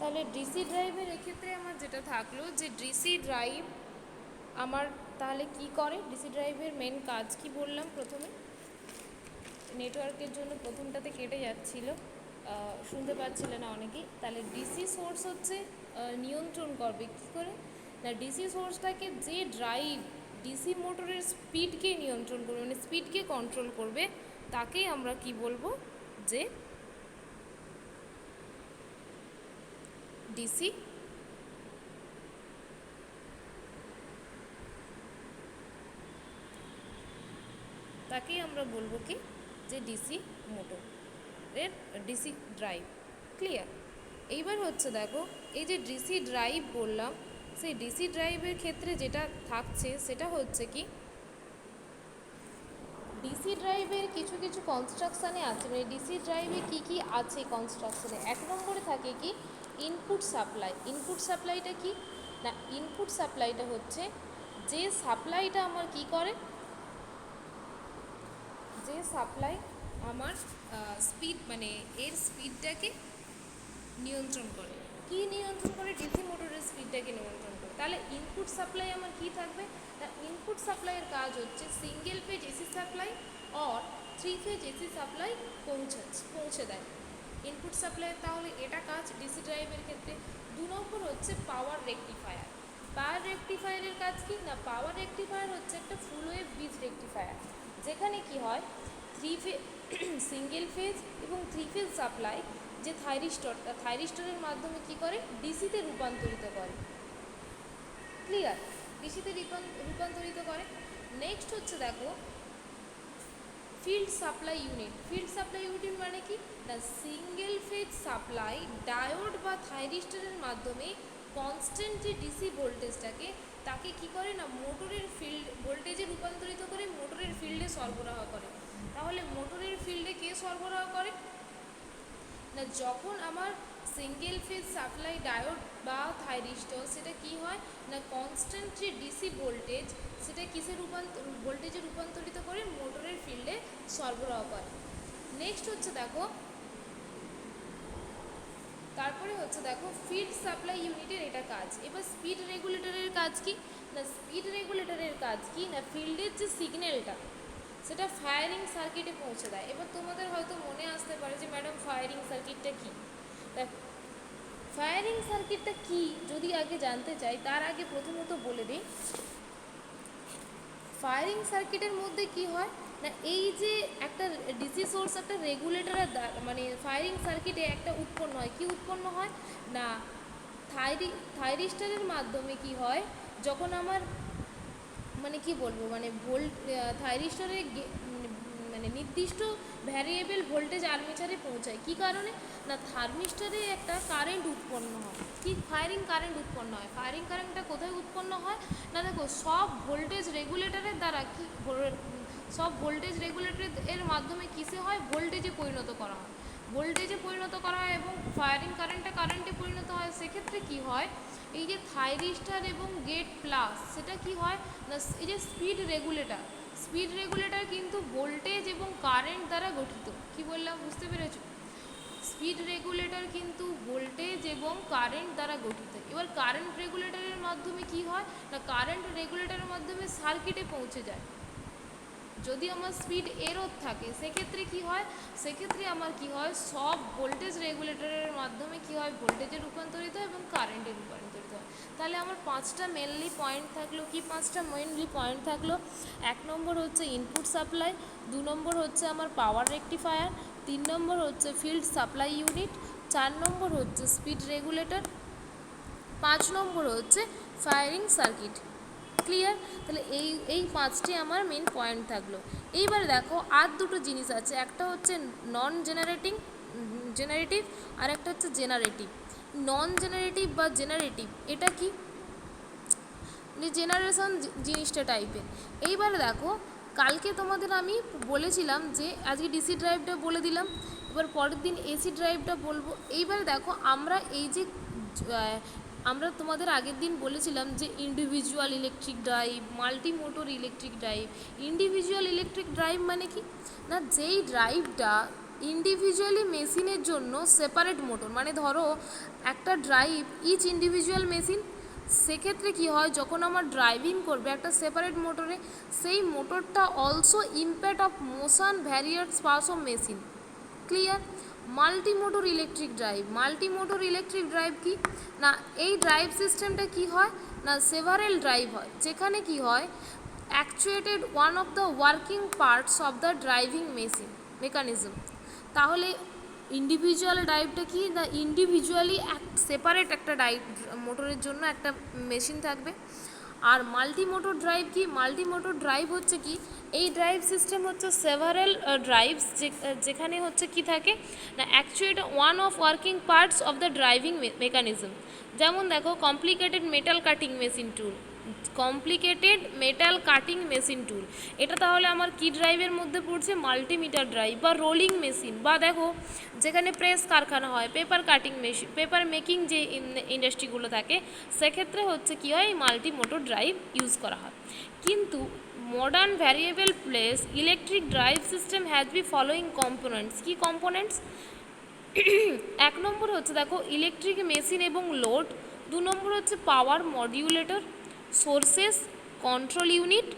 তাহলে ডিসি ড্রাইভের এক্ষেত্রে আমার যেটা থাকলো যে ডিসি ড্রাইভ আমার তাহলে কি করে, ডিসি ড্রাইভের মেন কাজ কি বললাম প্রথমে, নেটওয়ার্কের জন্য প্রথমটাতে কেটে যাচ্ছিল, শুনতে পাচ্ছিলে না অনেকেই। তাহলে ডিসি সোর্স হচ্ছে নিয়ন্ত্রণ করবে কী করে না, ডিসি সোর্সটাকে যে ড্রাইভ ডিসি মোটরের স্পিডকে নিয়ন্ত্রণ করবে, মানে স্পিডকে কন্ট্রোল করবে, তাকেই আমরা কি বলবো যে ডিসি তাকেই আমরা বলবো কি যে ডিসি মোটরের ডিসি ড্রাইভ। ক্লিয়ার? এইবার হচ্ছে দেখো এই যে ডিসি ড্রাইভ বললাম, সেই ডিসি ড্রাইভের ক্ষেত্রে যেটা থাকছে সেটা হচ্ছে কি ডিসি ড্রাইভের কিছু কিছু কনস্ট্রাকশানে আছে, মানে ডিসি ড্রাইভে কি কি আছে কনস্ট্রাকশানে। এক নম্বরে থাকে কি ইনপুট সাপ্লাই। ইনপুট সাপ্লাইটা কি না, ইনপুট সাপ্লাইটা হচ্ছে যে সাপ্লাইটা আমার কি করে, যে সাপ্লাই আমার স্পিড মানে এর স্পিডটাকে নিয়ন্ত্রণ করে। কি নিয়ন্ত্রণ করে? ডিসি মোটরের স্পিডটাকে নিয়ন্ত্রণ করে। তাহলে ইনপুট সাপ্লাই আমার কি থাকবে না, ইনপুট সাপ্লাইয়ের কাজ হচ্ছে single phase AC supply or 3 phase AC supply পৌঁছে দেয় ইনপুট সাপ্লাইয়ের। তাহলে এটা কাজ ডিসি ড্রাইভের ক্ষেত্রে। 2 নম্বর হচ্ছে পাওয়ার রেকটিফায়ার। পাওয়ার রেকটিফায়ারের কাজ কি না, পাওয়ার রেকটিফায়ার হচ্ছে একটা ফুল ওয়েভ ব্রিজ রেকটিফায়ার, যেখানে কি হয় সিঙ্গেল ফেজ এবং 3 ফেজ সাপ্লাই যে থাইরিস্টরের মাধ্যমে কি করে ডিসিতে রূপান্তরিত করে। ক্লিয়ার? ডিসিতে রূপান্তরিত করে। নেক্সট হচ্ছে দেখো field supply unit. Field supply unit মানে কি না, সিঙ্গেল ফেজ সাপ্লাই ডায়োড বা থাইরিস্টরের মাধ্যমে কনস্ট্যান্ট যে ডিসি ভোল্টেজটাকে তাকে কি করে না মোটরের ফিল্ড ভোল্টেজে রূপান্তরিত করে মোটরের ফিল্ডে সরবরাহ করে। তাহলে মোটরের ফিল্ডে কে সরবরাহ করে না, যখন আমার সিঙ্গেল ফেজ সাপ্লাই ডায়োড বা থাইরিস্টর সেটা কি হয় না কনস্ট্যান্ট যে ডিসি ভোল্টেজ সেটা কিসে ভোল্টেজে রূপান্তরিত করে মোটরের ফিল্ডে সরবরাহ করে। নেক্সট হচ্ছে দেখো তারপরে হচ্ছে দেখো ফিড সাপ্লাই ইউনিটের এটা কাজ। এবার স্পিড রেগুলেটরের কাজ কি না, স্পিড রেগুলেটরের কাজ কি না ফিল্ডের যে সিগন্যালটা সেটা ফায়ারিং সার্কিটে পৌঁছে দেয়। এবার তোমাদের হয়তো মনে আসতে পারে যে ম্যাডাম ফায়ারিং সার্কিটটা কী। ফায়ারিং সার্কিটটা কি যদি আগে জানতে চাই তার আগে প্রথমত বলে দিই ফায়ারিং সার্কিটের মধ্যে কি হয় না, এই যে একটা ডিসি সোর্স একটা রেগুলেটরের মানে ফায়ারিং সার্কিটে একটা উৎপন্ন হয়, কি উৎপন্ন হয় না থাইরিস্টরের মাধ্যমে কি হয় যখন আমার মানে কি বলবো মানে থাইরিস্টরের মানে নির্দিষ্ট ভ্যারিয়েবল ভোল্টেজ আর্মেচারে পৌঁছায়। কি কারণে না থার্মিস্টরে একটা কারেন্ট উৎপন্ন হয়, কি ফায়ারিং কারেন্ট উৎপন্ন হয়। ফায়ারিং কারেন্টটা কোথায় উৎপন্ন হয় না, দেখো সব ভোল্টেজ রেগুলেটরের দ্বারা কি সব ভোল্টেজ রেগুলেটরের মাধ্যমে কিসে হয় ভোল্টেজে পরিণত করা হয়, ভোল্টেজে পরিণত করা হয় এবং ফায়ারিং কারেন্টটা কারেন্টে পরিণত হয়। সেক্ষেত্রে কি হয় এই যে থাইরিস্টার এবং গেট প্লাস সেটা কি হয় না এই যে স্পিড রেগুলেটর কিন্তু ভোল্টেজ এবং কারেন্ট দ্বারা গঠিত। কি বললাম বুঝতে পেরেছো? স্পিড রেগুলেটর কিন্তু ভোল্টেজ এবং কারেন্ট দ্বারা গঠিত। এবার কারেন্ট রেগুলেটরের মাধ্যমে কি হয় না কারেন্ট রেগুলেটরের মাধ্যমে সার্কিটে পৌঁছে যায়। যদি আমার স্পিড এরর থাকে সেক্ষেত্রে কি হয়, সেক্ষেত্রে আমার কি হয় সব ভোল্টেজ রেগুলেটরের মাধ্যমে কি হয় ভোল্টেজে রূপান্তরিত এবং কারেন্টে রূপান্তরিত হয়। তাহলে আমার 5টা মেনলি পয়েন্ট থাকলো। কি 5টা মেনলি পয়েন্ট থাকলো? 1 নম্বর হচ্ছে ইনপুট সাপ্লাই, 2 নম্বর হচ্ছে আমার পাওয়ার রেকটিফায়ার, 3 নম্বর হচ্ছে ফিল্ড সাপ্লাই ইউনিট, 4 নম্বর হচ্ছে স্পিড রেগুলেটর, 5 নম্বর হচ্ছে ফায়ারিং সার্কিট। ক্লিয়ার? তাহলে এই 5টি আমার মেন পয়েন্ট থাকলো। এইবারে দেখো আর দুটো জিনিস আছে, একটা হচ্ছে নন জেনারেটিভ আর একটা হচ্ছে জেনারেটিভ। নন জেনারেটিভ বা জেনারেটিভ এটা কি জেনারেশন জিনিসটা টাইপের। এইবারে দেখো কালকে তোমাদের আমি বলেছিলাম যে আজকে ডিসি ড্রাইভটা বলে দিলাম, এবার পরের দিন এসি ড্রাইভটা বলবো। এইবারে দেখো আমরা এই যে আমরা তোমাদের আগের দিন বলেছিলাম যে individual electric drive, multi motor electric drive. Individual electric drive মানে কি না যেই ড্রাইভটা ইন্ডিভিজুয়ালি মেশিনের জন্য সেপারেট মোটর, মানে ধরো একটা ড্রাইভ ইচ ইন্ডিভিজুয়াল মেশিন, সেক্ষেত্রে কি হয় যখন আমার ড্রাইভিং করবে একটা সেপারেট মোটরে, সেই মোটরটা also impact of motion various parts of machine. Clear? Multi motor electric drive, multi motor electric drive কি না, এই ড্রাইভ সিস্টেমটা কি হয় না সেভারেল ড্রাইভ হয়, যেখানে কি হয় actuated one of the working parts of the driving mechanism. তাহলে ইন্ডিভিজুয়াল ড্রাইভটা কি না, ইন্ডিভিজুয়ালি সেপারেট একটা ড্রাইভ মোটরের জন্য একটা মেশিন থাকবে। আর মাল্টি মোটর ড্রাইভ কি, মাল্টি মোটর ড্রাইভ হচ্ছে কি, এই ড্রাইভ সিস্টেম হচ্ছে সেভারেল ড্রাইভস, যেখানে হচ্ছে কি থাকে না actuate one of working parts of the driving mechanism. যেমন দেখো complicated metal cutting machine tool, complicated metal cutting machine tool, এটা তাহলে আমার কি ড্রাইভের মধ্যে পড়ছে, মাল্টিমিটার ড্রাইভ। বা রোলিং মেশিন, বা দেখো যেখানে প্রেস কারখানা হয়, paper cutting machine, paper making যে ইন্ডাস্ট্রিগুলো থাকে, সেক্ষেত্রে হচ্ছে কি হয় মাল্টি মোটর ড্রাইভ ইউজ করা হয়। কিন্তু modern variable place electric drive system has be following components. কি কম্পোনেন্টস? এক নম্বর হচ্ছে দেখো ইলেকট্রিক মেশিন এবং লোড, দু নম্বর হচ্ছে পাওয়ার মডিউলেটর, সোর্সেস, কন্ট্রোল ইউনিট,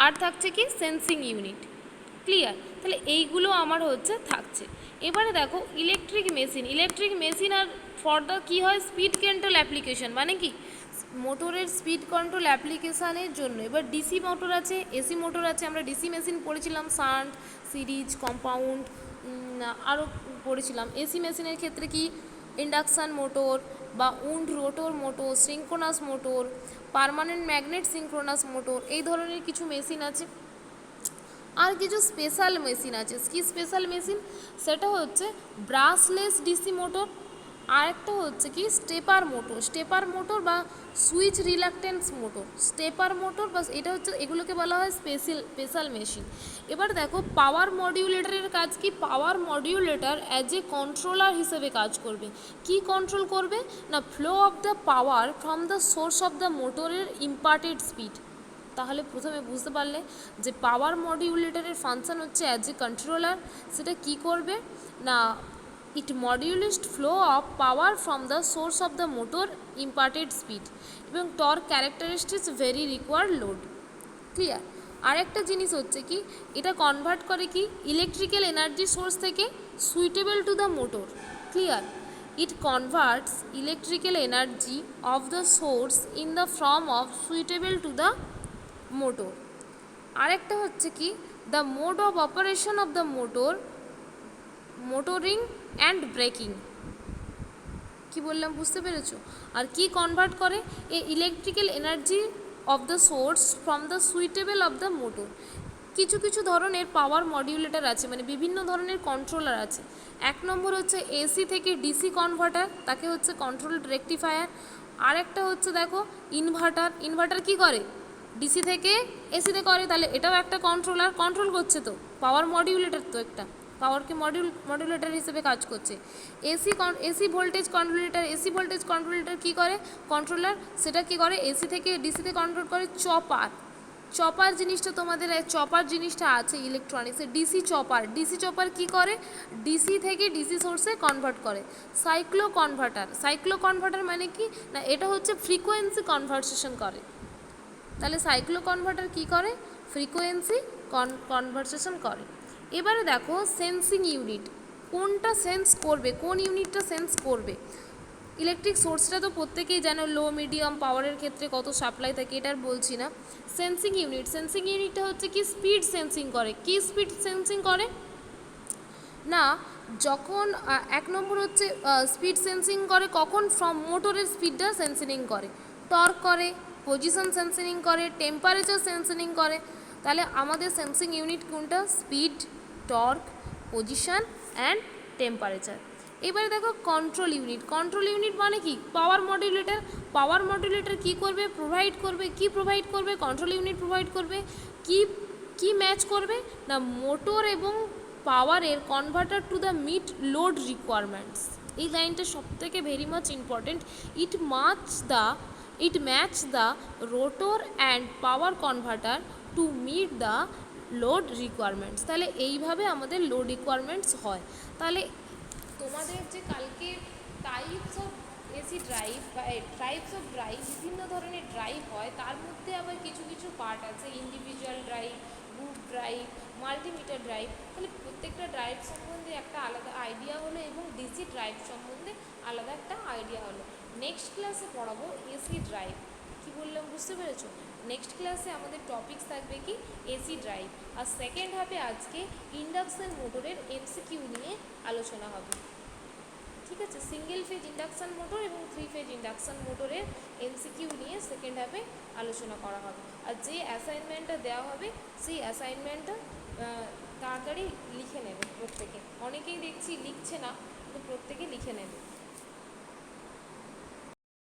আর থাকছে কি সেন্সিং ইউনিট। ক্লিয়ার? তাহলে এইগুলো আমার হচ্ছে থাকছে। এবারে দেখো ইলেকট্রিক মেশিন আর ফর দ্য কী হয় স্পিড কন্ট্রোল অ্যাপ্লিকেশন, মানে কি মোটরের স্পিড কন্ট্রোল অ্যাপ্লিকেশানের জন্য। এবার ডিসি মোটর আছে, এসি মোটর আছে, আমরা ডিসি মেশিন পড়েছিলাম শান্ট, সিরিজ, কম্পাউন্ড, আরও পড়েছিলাম। এসি মেশিনের ক্ষেত্রে কি ইন্ডাকশান মোটর বা wound rotor motor, synchronous motor, permanent magnet synchronous motor, এই ধরনের কিছু মেশিন আছে। আর কিছু স্পেশাল মেশিন আছে। কি স্পেশাল মেশিন? সেটা হচ্ছে ব্রাশলেস ডিসি মোটর, আর একটা হচ্ছে কি স্টেপার মোটর বা switch reluctance motor, stepper motor বা এটা হচ্ছে, এগুলোকে বলা হয় স্পেশাল মেশিন। এবার দেখো পাওয়ার মডিউলেটরের কাজ কি, power modulator as a controller হিসেবে কাজ করবে। কি কন্ট্রোল করবে না flow of the power from the source of the মোটরের ইম্পার্টেড স্পিড। তাহলে প্রথমে বুঝতে পারলে যে পাওয়ার মডিউলেটরের ফাংশন হচ্ছে অ্যাজ এ কন্ট্রোলার, সেটা কি করবে না it modulates flow of power from the source of the motor imparted speed এবং torque characteristics very required load. Clear? আরেকটা জিনিস হচ্ছে কি এটা কনভার্ট করে কি ইলেকট্রিক্যাল এনার্জি সোর্স থেকে suitable to the motor. Clear? It converts electrical energy of the source in the form of suitable to the motor. আরেকটা হচ্ছে কি the mode of operation of the motoring and braking. কি বললাম বুঝতে পেরেছো? আর কি কনভার্ট করে a electrical energy of the source from the suitable of the motor. কিছু কিছু ধরনের পাওয়ার মডিউলেটর আছে, মানে বিভিন্ন ধরনের কন্ট্রোলার আছে। এক নম্বর হচ্ছে এসি থেকে ডিসি কনভার্টার, তাকে হচ্ছে কন্ট্রোল রেকটিফায়ার। আরেকটা হচ্ছে দেখো ইনভার্টার কি করে ডিসি থেকে এসিতে করে, তাহলে এটাও একটা কন্ট্রোল করছে, তো পাওয়ার মডিউলেটর তো একটা পাওয়ারকে মডিউলেটর হিসেবে কাজ করছে। এসি ভোল্টেজ কন্ট্রোলেটর কী করে কন্ট্রোলার, সেটা কি করে এসি থেকে ডিসিতে কনভার্ট করে। চপার জিনিসটা তোমাদের চপার জিনিসটা আছে ইলেকট্রনিক্সে, ডিসি চপার কি করে ডিসি থেকে ডিসি সোর্সে কনভার্ট করে। সাইক্লো কনভার্টার মানে কি না এটা হচ্ছে ফ্রিকোয়েন্সি কনভার্সেশন করে। তাহলে সাইক্লো কনভার্টার কী করে ফ্রিকোয়েন্সি কনভার্সেশন করে। এবারে দেখো সেন্সিং ইউনিট, কোনটা সেন্স করবে, কোন ইউনিটটা সেন্স করবে। ইলেকট্রিক সোর্সটা তো প্রত্যেকেই জানো লো মিডিয়াম পাওয়ারের ক্ষেত্রে কত সাপ্লাই থাকে, এটা আর বলছি না। সেন্সিং ইউনিটটা হচ্ছে কি স্পিড সেন্সিং করে। কি স্পিড সেন্সিং করে না যখন এক নম্বর হচ্ছে স্পিড সেন্সিং করে কখন ফ্রম মোটরের স্পিডটা সেন্সিং করে, টর্ক করে, পজিশন সেন্সিং করে, টেম্পারেচার সেন্সিং করে। তাহলে আমাদের সেন্সিং ইউনিট কোনটা speed, torque, position and temperature. এবারে দেখো কন্ট্রোল ইউনিট মানে কি পাওয়ার মডিউলেটর কী করবে প্রোভাইড করবে কন্ট্রোল ইউনিট প্রোভাইড করবে কি ম্যাচ করবে না মোটর এবং পাওয়ারের converter to the meet load requirements. এই লাইনটা সবথেকে very much important. It match the rotor and power converter to meet the load requirements. তাহলে এইভাবে আমাদের লোড রিকোয়ারমেন্টস হয়। তাহলে তোমাদের যে কালকে টাইপস অফ এসি ড্রাইভ বা টাইপস অফ ড্রাইভ, বিভিন্ন ধরনের ড্রাইভ হয়, তার মধ্যে আবার কিছু কিছু পার্ট আছে, individual drive, group drive, multimeter drive. তাহলে প্রত্যেকটা ড্রাইভ সম্বন্ধে একটা আলাদা আইডিয়া হলো এবং ডিসি ড্রাইভ সম্বন্ধে আলাদা একটা আইডিয়া হলো। নেক্সট ক্লাসে পড়াবো এসি ড্রাইভ। কি বললাম বুঝতে পেরেছো? নেক্সট ক্লাসে আমাদের টপিকস থাকবে কি এসি ড্রাইভ, আর সেকেন্ড হাফে আজকে ইন্ডাকশন মোটরের এমসিকিউ নিয়ে আলোচনা হবে। ঠিক আছে, সিঙ্গেল ফেজ ইন্ডাকশান মোটর এবং 3 ফেজ ইন্ডাকশান মোটরের এমসিকিউ নিয়ে সেকেন্ড হাফে আলোচনা করা হবে। আর যে অ্যাসাইনমেন্টটা দেওয়া হবে সেই অ্যাসাইনমেন্টটা তাড়াতাড়ি লিখে নেবে প্রত্যেকে। অনেকেই দেখছি লিখছে না, কিন্তু প্রত্যেকে লিখে নেবে।